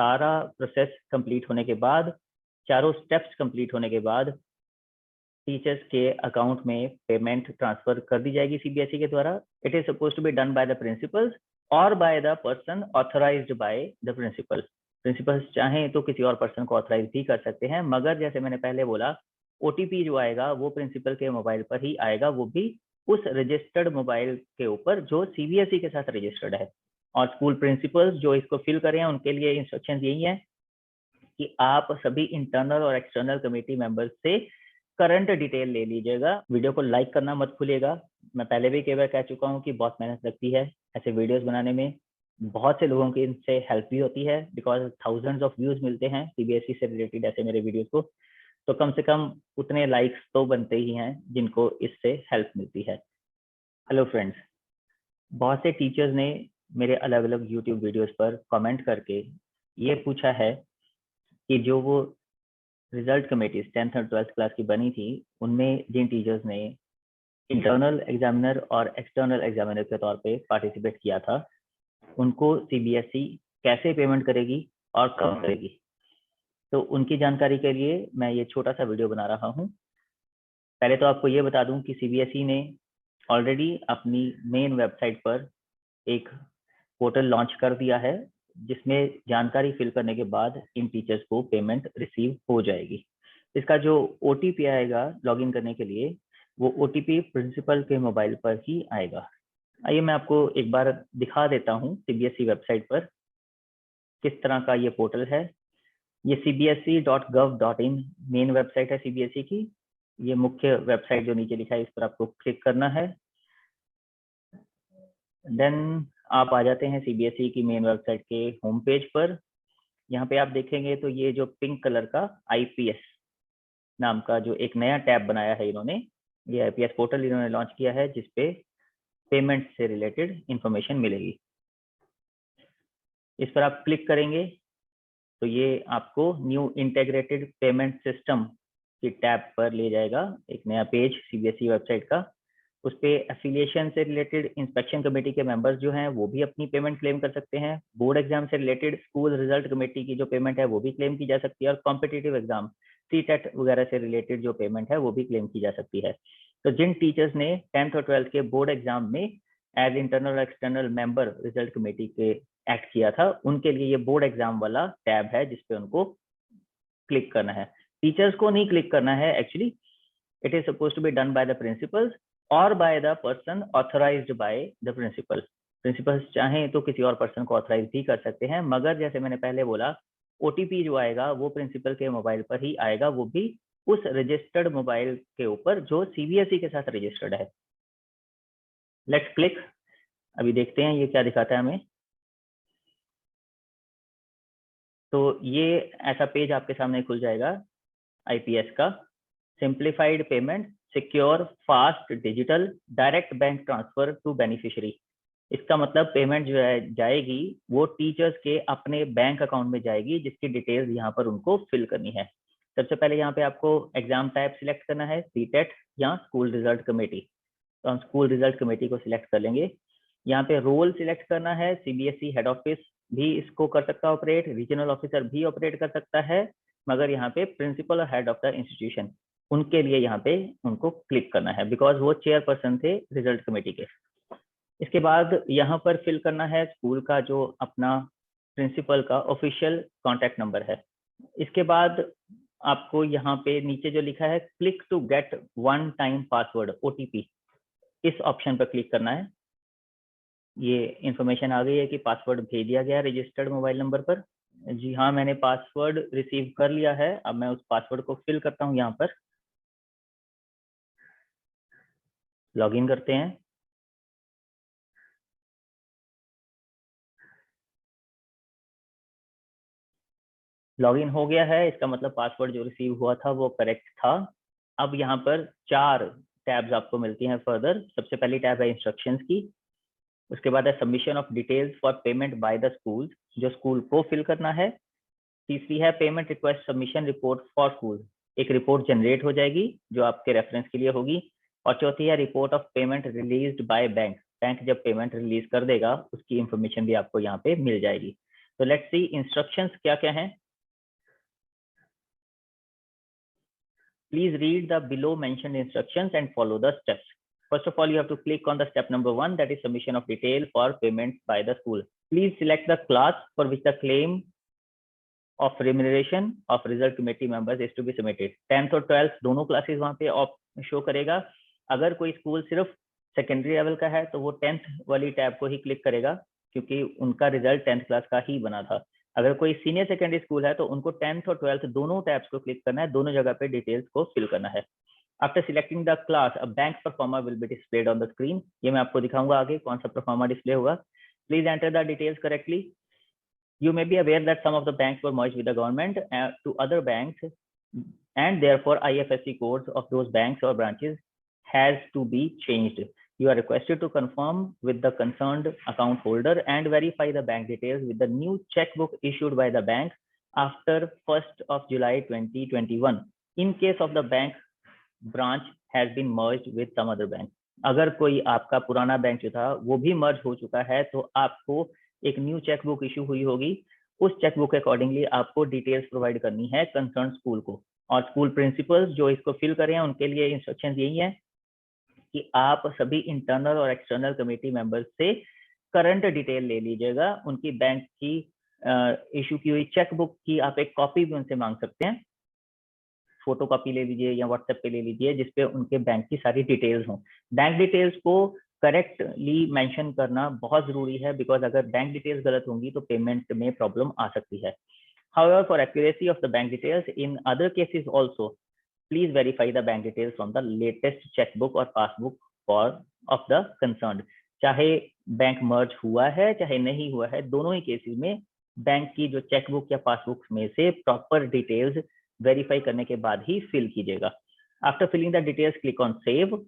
सारा process complete होने के बाद, चारों स्टेप्स कंप्लीट होने के बाद टीचर्स के अकाउंट में पेमेंट ट्रांसफर कर दी जाएगी सीबीएसई के द्वारा। It is suppose to be done by the principals और by the person authorised by the principal. Principals चाहें तो किसी और पर्सन को ऑथराइज भी कर सकते हैं, मगर जैसे मैंने पहले बोला ओटीपी जो आएगा वो प्रिंसिपल के मोबाइल पर ही आएगा, वो भी उस रजिस्टर्ड मोबाइल के ऊपर जो सीबीएसई के साथ रजिस्टर्ड है। और स्कूल प्रिंसिपल्स जो इसको फिल करें उनके लिए इंस्ट्रक्शन यही है कि आप सभी इंटरनल और एक्सटर्नल कमेटी मेंबर्स से करंट डिटेल ले लीजिएगा। वीडियो को लाइक करना मत भूलिएगा। मैं पहले भी कई बार कह चुका हूँ कि बहुत मेहनत लगती है ऐसे वीडियोस बनाने में, बहुत से लोगों की इनसे हेल्प भी होती है, बिकॉज थाउजेंड्स ऑफ व्यूज मिलते हैं सीबीएसई से रिलेटेड ऐसे मेरे वीडियोस को, तो कम से कम उतने लाइक्स तो बनते ही हैं जिनको इससे हेल्प मिलती है। हेलो फ्रेंड्स, बहुत से टीचर्स ने मेरे अलग अलग यूट्यूब वीडियोस पर कमेंट करके ये पूछा है कि जो वो रिजल्ट कमेटीज 10th और 12th क्लास की बनी थी उनमें जिन टीचर्स ने इंटरनल एग्जामिनर और एक्सटर्नल एग्जामिनर के तौर पे पार्टिसिपेट किया था उनको सीबीएसई कैसे पेमेंट करेगी और कब करेगी। तो उनकी जानकारी के लिए मैं ये छोटा सा वीडियो बना रहा हूँ। पहले तो आपको ये बता दूं कि सीबीएसई ने ऑलरेडी अपनी मेन वेबसाइट पर एक पोर्टल लॉन्च कर दिया है जिसमें जानकारी फिल करने के बाद इन टीचर्स को पेमेंट रिसीव हो जाएगी। इसका जो ओटीपी आएगा लॉगिन करने के लिए वो ओटीपी प्रिंसिपल के मोबाइल पर ही आएगा। आइए मैं आपको एक बार दिखा देता हूँ सीबीएसई वेबसाइट पर किस तरह का ये पोर्टल है। ये cbse.gov.in मेन वेबसाइट है सीबीएसई की। ये मुख्य वेबसाइट जो नीचे लिखा है इस पर आपको क्लिक करना है। देन आप आ जाते हैं सीबीएसई की मेन वेबसाइट के होम पेज पर। यहाँ पे आप देखेंगे तो ये जो पिंक कलर का आईपीएस नाम का जो एक नया टैब बनाया है इन्होंने, ये आईपीएस पोर्टल इन्होंने लॉन्च किया है जिसपे पेमेंट से रिलेटेड इंफॉर्मेशन मिलेगी। इस पर आप क्लिक करेंगे तो ये आपको न्यू इंटीग्रेटेड पेमेंट सिस्टम की टैब पर ले जाएगा, एक नया पेज सीबीएसई वेबसाइट का। उस पे एफिलिएशन से रिलेटेड इंस्पेक्शन कमेटी के मेंबर्स जो हैं वो भी अपनी पेमेंट क्लेम कर सकते हैं। बोर्ड एग्जाम से रिलेटेड स्कूल रिजल्ट कमेटी की जो पेमेंट है वो भी क्लेम की जा सकती है, और कॉम्पिटिटिव एग्जाम सीटेट वगैरह से रिलेटेड जो पेमेंट है वो भी क्लेम की जा सकती है। तो जिन टीचर्स ने 10th और 12th के बोर्ड एग्जाम में एज इंटरनल और एक्सटर्नल मेंबर रिजल्ट कमेटी के एक्ट किया था उनके लिए ये बोर्ड एग्जाम वाला टैब है जिसपे उनको क्लिक करना है। टीचर्स को नहीं क्लिक करना है actually, it is suppose to be done by the principals और by the person authorised by the principal. Principals चाहें तो किसी और पर्सन को ऑथराइज भी कर सकते हैं, मगर जैसे मैंने पहले बोला ओटीपी जो आएगा वो प्रिंसिपल के मोबाइल पर ही आएगा, वो भी उस रजिस्टर्ड मोबाइल के ऊपर जो सीबीएसई के साथ रजिस्टर्ड है। Let's click. अभी देखते हैं ये क्या दिखाता है हमें। तो ये ऐसा पेज आपके सामने खुल जाएगा आईपीएस का। Simplified payment, secure, fast, digital, direct bank transfer to beneficiary. इसका मतलब पेमेंट जो है जाएगी वो टीचर्स के अपने बैंक अकाउंट में जाएगी जिसकी डिटेल्स यहाँ पर उनको फिल करनी है। सबसे पहले यहाँ पे आपको एग्जाम टाइप सिलेक्ट करना है, सीटेट या स्कूल रिजल्ट कमेटी। तो हम स्कूल रिजल्ट कमेटी को सिलेक्ट कर लेंगे। यहाँ पे रोल सिलेक्ट करना है, सीबीएसई हेड ऑफिस भी इसको कर सकता है ऑपरेट, रीजनल ऑफिसर भी ऑपरेट कर सकता है, मगर यहाँ पे प्रिंसिपल और हेड ऑफ द इंस्टीट्यूशन उनके लिए यहाँ पे उनको क्लिक करना है बिकॉज वो चेयरपर्सन थे रिजल्ट कमेटी के। इसके बाद यहाँ पर फिल करना है स्कूल का जो अपना प्रिंसिपल का ऑफिशियल कॉन्टैक्ट नंबर है। इसके बाद आपको यहाँ पे नीचे जो लिखा है click to get one time password OTP, इस ऑप्शन पर क्लिक करना है। ये इंफॉर्मेशन आ गई है कि पासवर्ड भेज दिया गया रजिस्टर्ड मोबाइल नंबर पर। जी हाँ, मैंने पासवर्ड रिसीव कर लिया है। अब मैं उस पासवर्ड को फिल करता हूँ। यहाँ पर लॉगिन करते हैं। लॉगिन हो गया है, इसका मतलब पासवर्ड जो रिसीव हुआ था वो करेक्ट था। अब यहाँ पर 4 टैब्स आपको मिलती हैं फर्दर। सबसे पहली टैब है इंस्ट्रक्शंस की, उसके बाद है submission of details for payment by the school, जो स्कूल को फिल करना है। तीसरी है payment request submission report for school, एक रिपोर्ट जनरेट हो जाएगी जो आपके रेफरेंस के लिए होगी। और चौथी है report of payment released by bank, bank जब पेमेंट रिलीज कर देगा उसकी इंफॉर्मेशन भी आपको यहाँ पे मिल जाएगी। तो लेट्स सी इंस्ट्रक्शंस क्या क्या हैं. Please read the below mentioned instructions and follow the steps. First of all, you have to click on the step number 1, that is submission of detail for payments by the school. Please select the class for which the claim of remuneration of result committee members is to be submitted. 10th और 12th दोनों classes वहां पे show करेगा. अगर कोई school सिर्फ secondary level का है तो वो 10th वाली टैब को ही क्लिक करेगा क्योंकि उनका रिजल्ट 10th क्लास का ही बना था. अगर कोई सीनियर सेकेंडरी स्कूल है तो उनको 10th और 12th दोनों टैब्स को क्लिक करना है, दोनों जगह पे डिटेल्स को फिल करना है. After selecting the class, a bank pro forma will be displayed on the screen. ये मैं आपको दिखाऊंगा आगे कौन सा परफॉर्मा डिस्प्ले होगा. Please enter the details correctly. You may be aware that some of the banks were merged with the government to other banks, and therefore IFSC codes of those banks or branches has to be changed. You are requested to confirm with the concerned account holder and verify the bank details with the new checkbook issued by the bank after 1st of July 2021 in case of the bank branch has been merged with some other bank. अगर कोई आपका पुराना bank जो था वो भी मर्ज हो चुका है तो आपको एक न्यू चेकबुक इशू हुई होगी. उस चेकबुक के अकॉर्डिंगली आपको डिटेल्स प्रोवाइड करनी है कंसर्न स्कूल को. और स्कूल प्रिंसिपल्स जो इसको फिल करें उनके लिए इंस्ट्रक्शंस यही है कि आप सभी इंटरनल और एक्सटर्नल कमेटी मेंबर्स से करंट डिटेल ले लीजिएगा. उनकी बैंक की इशू की हुई चेकबुक की आप एक कॉपी भी उनसे मांग सकते हैं. फोटो कॉपी ले लीजिए या व्हाट्सएप पे ले लीजिए जिसपे उनके बैंक की सारी डिटेल्स हों. बैंक डिटेल्स को करेक्टली मेंशन करना बहुत जरूरी है बिकॉज अगर बैंक डिटेल्स गलत होंगी तो पेमेंट में प्रॉब्लम आ सकती है. However, for accuracy of the bank details in other cases also, please verify the bank details from the latest checkbook or passbook for of the concerned. चाहे bank मर्ज हुआ है चाहे नहीं हुआ है, दोनों ही केसेस में बैंक की जो चेकबुक या पासबुक में से प्रॉपर डिटेल्स वेरीफाई करने के बाद ही फिल कीजिएगा. After filling the details click on save.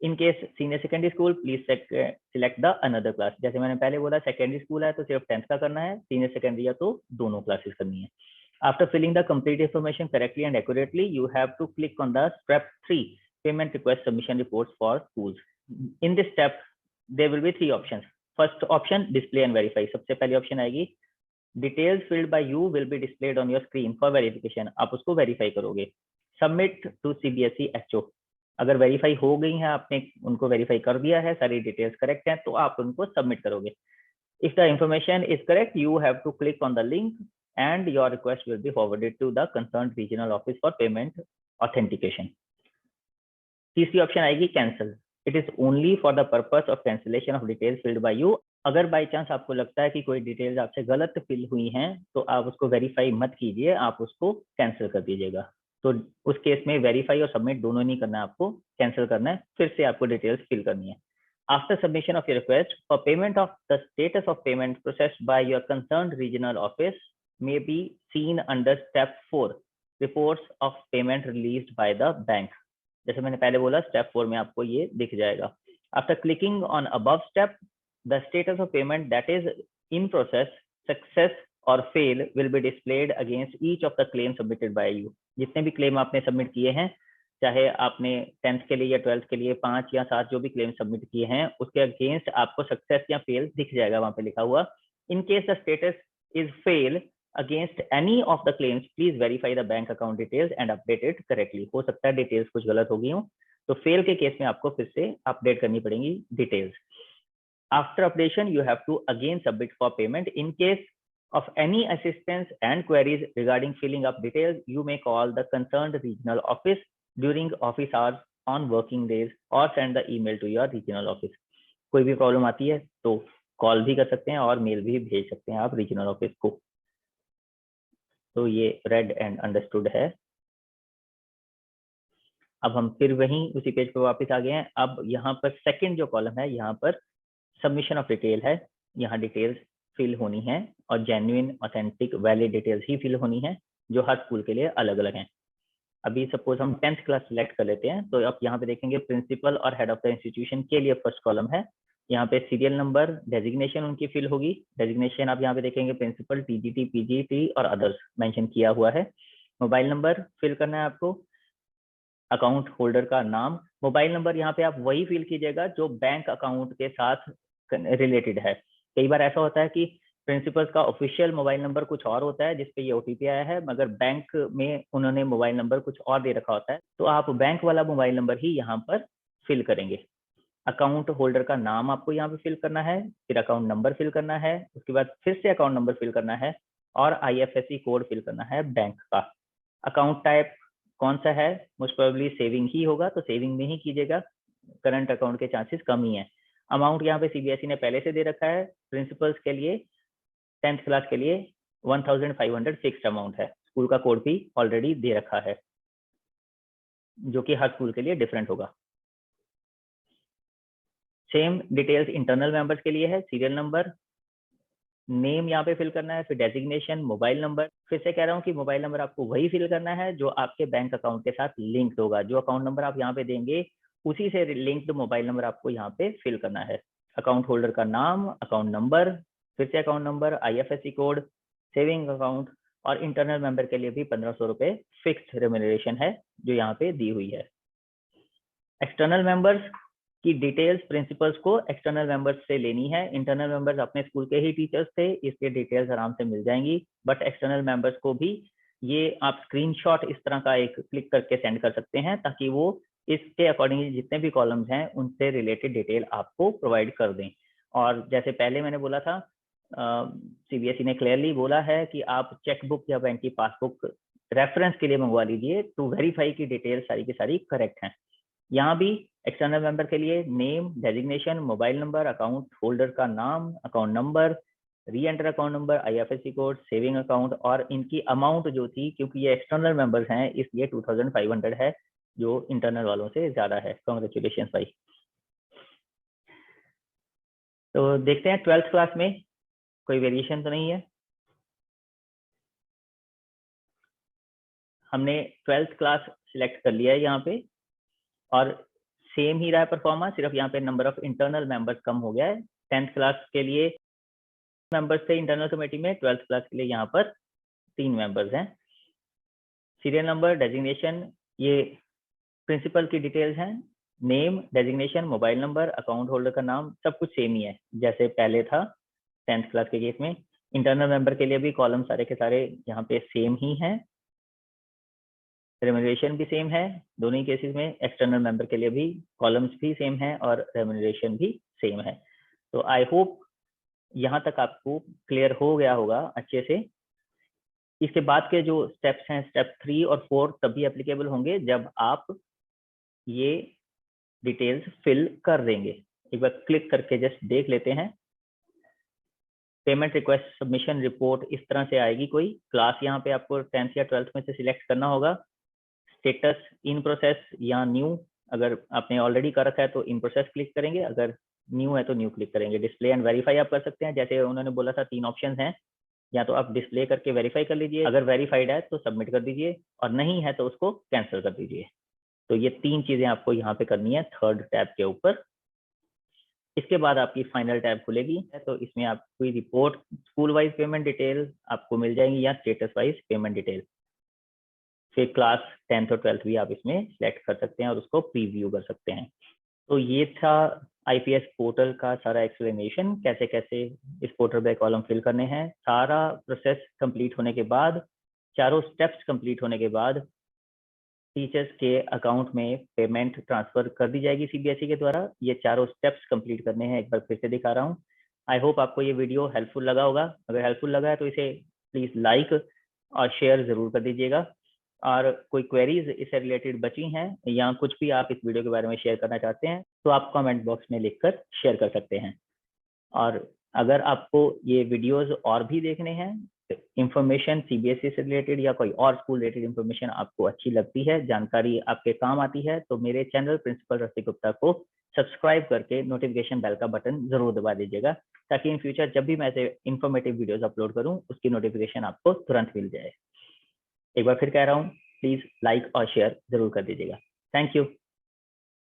In case senior secondary school please select the another class. जैसे मैंने पहले बोला सेकेंडरी स्कूल है तो सिर्फ 10th का करना है, सीनियर सेकेंडरी है तो दोनों क्लासेस करनी है. After filling the complete information correctly and accurately you have to click on the step 3 payment request submission reports for schools. In this step there will be 3 options. First option display and verify. सबसे पहली option आएगी details filled by you will be displayed on your screen for verification. आप उसको verify करोगे. Submit to CBSE HO. अगर verify हो गई है, आपने उनको वेरीफाई कर दिया है, सारी डिटेल्स करेक्ट हैं, तो आप उनको सबमिट करोगे. If the information is correct you have to click on the link and your request will be forwarded to the concerned regional office for payment authentication. तीसरी ऑप्शन आएगी cancel. It is only for the purpose of cancellation of details filled by you. अगर by chance आपको लगता है कि कोई details आपसे गलत फिल हुई हैं तो आप उसको वेरीफाई मत कीजिए, आप उसको कैंसिल कर दीजिएगा. तो उस केस में वेरीफाई और सबमिट दोनों नहीं करना है, आपको कैंसिल करना है, फिर से आपको डिटेल्स फिल करनी है. After submission of your request for payment of the status of payment processed by your concerned regional office may be seen under step 4 reports of payment released by the bank. जैसे मैंने पहले बोला step 4 में आपको ये दिख जाएगा. After clicking on above step the status of payment that is in process, success or fail will be displayed against each of the claims submitted by you. जितने भी क्लेम आपने सबमिट किए हैं, चाहे आपने 10th के लिए या 12th के लिए 5 या 7 जो भी क्लेम सबमिट किए हैं उसके अगेंस्ट आपको सक्सेस या फेल दिख जाएगा वहां पे लिखा हुआ. In case the status is fail against any of the claims please verify the bank account details and update it correctly. हो सकता है डिटेल्स कुछ गलत हो गई हो, तो फेल के केस में आपको फिर से अपडेट करनी पड़ेगी details. After updation, you have to again submit for payment. In case of any assistance and queries regarding filling up details, you may call the concerned regional office during office hours on working days or send the email to your regional office. कोई भी problem आती है तो call भी कर सकते हैं और मेल भी भेज सकते हैं आप रीजनल ऑफिस को. तो ये रेड एंड अंडरस्टूड है. अब हम फिर वहीं उसी पेज पर वापस आ गए हैं. अब यहाँ पर सेकंड जो कॉलम है यहाँ पर सबमिशन ऑफ डिटेल है. यहाँ डिटेल्स फिल होनी है और जेन्युइन ऑथेंटिक वैलिड डिटेल्स ही फिल होनी है जो हर स्कूल के लिए अलग अलग हैं. अभी सपोज हम 10th क्लास सिलेक्ट कर लेते हैं तो आप यहाँ पे देखेंगे प्रिंसिपल और हेड ऑफ द इंस्टीट्यूशन के लिए फर्स्ट कॉलम है. यहाँ पे सीरियल नंबर, डेजिग्नेशन उनकी फिल होगी. डेजिग्नेशन आप यहाँ पे देखेंगे प्रिंसिपल, TGT, PGT और अदर्स मेंशन किया हुआ है. मोबाइल नंबर फिल करना है आपको. अकाउंट होल्डर का नाम. मोबाइल नंबर यहाँ पे आप वही फिल कीजिएगा जो बैंक अकाउंट के साथ रिलेटेड है. कई बार ऐसा होता है कि प्रिंसिपल्स का ऑफिशियल मोबाइल नंबर कुछ और होता है जिसपे ये ओटीपी आया है, मगर बैंक में उन्होंने मोबाइल नंबर कुछ और दे रखा होता है, तो आप बैंक वाला मोबाइल नंबर ही यहाँ पर फिल करेंगे। अकाउंट होल्डर का नाम आपको यहाँ पे फिल करना है, फिर अकाउंट नंबर फिल करना है, उसके बाद फिर से अकाउंट नंबर फिल करना है और IFSC कोड फिल करना है बैंक का। अकाउंट टाइप कौन सा है, मोस्ट प्रोबेबली सेविंग ही होगा, तो सेविंग में ही कीजिएगा, करंट अकाउंट के चांसेस कम ही है। अमाउंट यहाँ पे CBSE ने पहले से दे रखा है, प्रिंसिपल्स के लिए 10th क्लास के लिए 1500 फिक्स्ड अमाउंट है। स्कूल का कोड भी ऑलरेडी दे रखा है जो कि हर स्कूल के लिए डिफरेंट होगा। सेम डिटेल्स इंटरनल मेंबर्स के लिए है, सीरियल नंबर, नेम यहाँ पे फिल करना है, फिर डेजिग्नेशन, मोबाइल नंबर। फिर से कह रहा हूँ कि मोबाइल नंबर आपको वही फिल करना है जो आपके बैंक अकाउंट के साथ लिंक्ड होगा। जो अकाउंट नंबर आप यहाँ पे देंगे उसी से लिंक्ड मोबाइल नंबर आपको यहाँ पे फिल करना है। अकाउंट होल्डर का नाम, अकाउंट नंबर, फिर से account number, IFSC code, saving account और इंटरनल मेंबर के लिए भी 1500 रुपए फिक्स्ड रेम्यूनरेशन है जो यहाँ पे दी हुई है। एक्सटर्नल मेंबर्स की डिटेल्स प्रिंसिपल्स को एक्सटर्नल मेंबर्स से लेनी है। इंटरनल मेंबर्स अपने स्कूल के ही टीचर्स थे, इसके डिटेल्स आराम से मिल जाएंगी, बट एक्सटर्नल मेंबर्स को भी ये आप स्क्रीनशॉट इस तरह का एक क्लिक करके सेंड कर सकते हैं ताकि वो इसके अकॉर्डिंगली जितने भी कॉलम्स हैं उनसे रिलेटेड डिटेल आपको प्रोवाइड कर दें। और जैसे पहले मैंने बोला था, CBSE ने क्लियरली बोला है कि आप चेकबुक या बैंक की पासबुक रेफरेंस के लिए मंगवा लीजिए टू वेरीफाई की डिटेल सारी की सारी करेक्ट हैं। यहाँ भी एक्सटर्नल मेंबर के लिए name, designation, mobile number, account holder का नाम, अकाउंट नंबर, री enter account number, IFSC code, saving account और इनकी अमाउंट जो थी, क्योंकि ये एक्सटर्नल मेंबर्स हैं इसलिए 2500 है जो इंटरनल वालों से ज्यादा है। कांग्रेचुलेशन भाई। तो देखते हैं 12th क्लास में कोई वेरिएशन तो नहीं है। हमने 12th क्लास सिलेक्ट कर लिया है यहाँ पे और सेम ही रहा है परफॉर्मेंस, सिर्फ यहाँ पे नंबर ऑफ इंटरनल मेंबर्स कम हो गया है। 10th क्लास के लिए मेंबर्स थे इंटरनल कमेटी में, 12th क्लास के लिए यहाँ पर 3 मेंबर्स हैं। सीरियल नंबर, डेजिग्नेशन, ये प्रिंसिपल की डिटेल्स हैं, name, designation, mobile number, account holder का नाम, सब कुछ सेम ही है जैसे पहले था 10th क्लास के केस में। इंटरनल मेंबर के लिए भी कॉलम सारे के सारे यहाँ पे सेम ही हैं, रेम्यूनरेशन भी सेम है दोनों ही केसेस में। एक्सटर्नल मेंबर के लिए भी कॉलम्स भी सेम है और रेम्यूनरेशन भी सेम है। तो आई होप यहाँ तक आपको क्लियर हो गया होगा अच्छे से। इसके बाद के जो स्टेप्स हैं, स्टेप 3 और 4 तभी एप्लीकेबल होंगे जब आप ये डिटेल्स फिल कर देंगे। एक बार क्लिक करके जस्ट देख लेते हैं। पेमेंट रिक्वेस्ट सबमिशन रिपोर्ट इस तरह से आएगी कोई। क्लास यहाँ पे आपको 10th या 12th में से सिलेक्ट करना होगा। स्टेटस इन प्रोसेस या न्यू, अगर आपने ऑलरेडी कर रखा है तो इन प्रोसेस क्लिक करेंगे, अगर न्यू है तो न्यू क्लिक करेंगे। डिस्प्ले एंड वेरीफाई आप कर सकते हैं, जैसे उन्होंने बोला था 3 ऑप्शन हैं, या तो आप डिस्प्ले करके वेरीफाई कर लीजिए, अगर वेरीफाइड है तो सबमिट कर दीजिए और नहीं है तो उसको कैंसिल कर दीजिए। तो ये 3 चीजें आपको यहाँ पे करनी है 3rd टैब के ऊपर। इसके बाद आपकी फाइनल टैब खुलेगी, तो इसमें आपकी report school wise payment detail आपको मिल जाएंगी या स्टेटस वाइज पेमेंट डिटेल। फिर क्लास 10th और 12th भी आप इसमें सेलेक्ट कर सकते हैं और उसको प्रीव्यू कर सकते हैं। तो ये था IPS पोर्टल का सारा एक्सप्लेनेशन, कैसे कैसे इस पोर्टल पे कॉलम फिल करने हैं। सारा प्रोसेस कंप्लीट होने के बाद, चारों स्टेप्स कंप्लीट होने के बाद टीचर्स के अकाउंट में पेमेंट ट्रांसफर कर दी जाएगी CBSE के द्वारा। ये चारों स्टेप्स कंप्लीट करने हैं, एक बार फिर से दिखा रहा हूँ। आई होप आपको ये वीडियो हेल्पफुल लगा होगा। अगर हेल्पफुल लगा है तो इसे प्लीज लाइक और शेयर जरूर कर दीजिएगा। और कोई क्वेरीज इससे रिलेटेड बची हैं या कुछ भी आप इस वीडियो के बारे में शेयर करना चाहते हैं तो आप कमेंट बॉक्स में लिखकर शेयर कर सकते हैं। और अगर आपको ये वीडियोस और भी देखने हैं, इंफॉर्मेशन CBSE से रिलेटेड या कोई और स्कूल रिलेटेड इंफॉर्मेशन आपको अच्छी लगती है, जानकारी आपके काम आती है, तो मेरे चैनल प्रिंसिपल रसिक गुप्ता को सब्सक्राइब करके नोटिफिकेशन बेल का बटन जरूर दबा दीजिएगा, ताकि इन फ्यूचर जब भी मैं ऐसे इंफॉर्मेटिव वीडियोस अपलोड करूं उसकी नोटिफिकेशन आपको तुरंत मिल जाए। एक बार फिर कह रहा हूँ, प्लीज लाइक और शेयर जरूर कर दीजिएगा। Thank you.